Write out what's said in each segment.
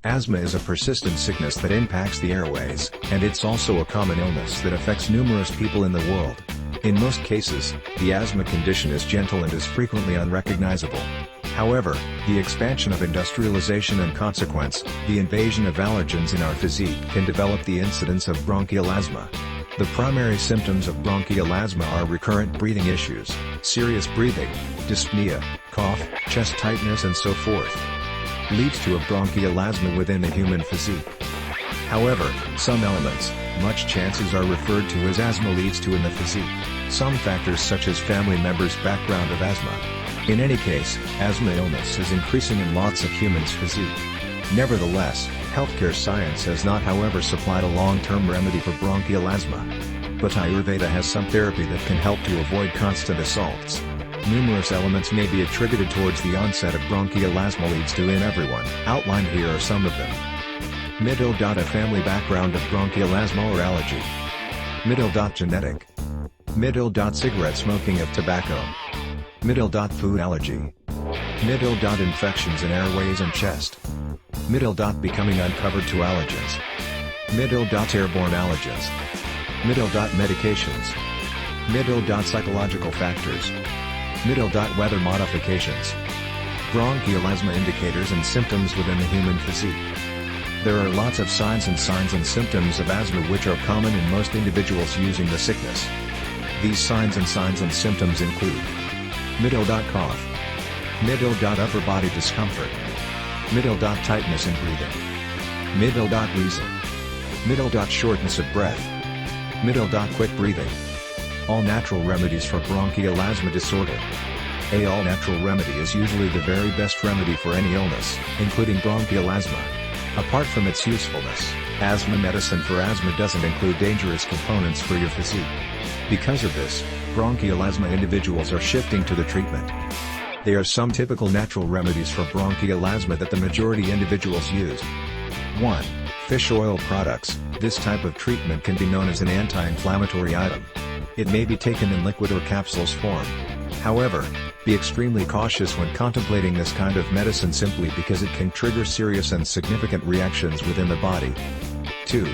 Asthma is a persistent sickness that impacts the airways, and it's also a common illness that affects numerous people in the world. In most cases, the asthma condition is gentle and is frequently unrecognizable. However, the expansion of industrialization and consequence, the invasion of allergens in our physique can develop the incidence of bronchial asthma. The primary symptoms of bronchial asthma are recurrent breathing issues, serious breathing, dyspnea, cough, chest tightness and so forth. Leads to a bronchial asthma within the human physique. However, some elements, much chances are referred to as asthma leads to in the physique, some factors such as family members' background of asthma. In any case, asthma illness is increasing in lots of humans' physique. Nevertheless, healthcare science has not however supplied a long-term remedy for bronchial asthma. But Ayurveda has some therapy that can help to avoid constant assaults. Numerous elements may be attributed towards the onset of bronchial asthma leads to in everyone. Outlined here are some of them. Middle. A family background of bronchial asthma or allergy. Middle. Genetic. Middle. Cigarette smoking of tobacco. Middle. Food allergy. Middle. Infections in airways and chest. Middle. Becoming uncovered to allergens. Middle. Airborne allergens. Middle. Medications. Middle. Psychological factors. Middle. Weather modifications. Bronchial asthma indicators and symptoms within the human physique. There are lots of signs and symptoms of asthma which are common in most individuals using the sickness. These signs and symptoms include middle. Cough. Middle. Upper body discomfort. Middle. Tightness in breathing. Middle. Wheezing. Middle. Shortness of breath. Middle. Quick breathing. All natural remedies for bronchial asthma disorder. A all natural remedy is usually the very best remedy for any illness, including bronchial asthma. Apart from its usefulness, asthma medicine for asthma doesn't include dangerous components for your physique. Because of this, bronchial asthma individuals are shifting to the treatment. There are some typical natural remedies for bronchial asthma that the majority individuals use. 1. Fish oil products. This type of treatment can be known as an anti-inflammatory item. It may be taken in liquid or capsules form. However, be extremely cautious when contemplating this kind of medicine simply because it can trigger serious and significant reactions within the body. 2.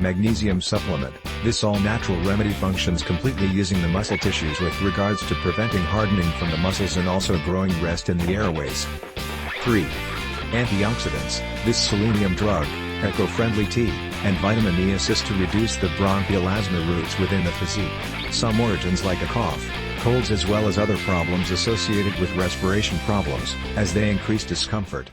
Magnesium supplement. This all-natural remedy functions completely using the muscle tissues with regards to preventing hardening from the muscles and also growing rest in the airways. 3. Antioxidants. This selenium drug, eco-friendly tea, and vitamin E assist to reduce the bronchial asthma roots within the physique. Some origins like a cough, colds as well as other problems associated with respiration problems, as they increase discomfort.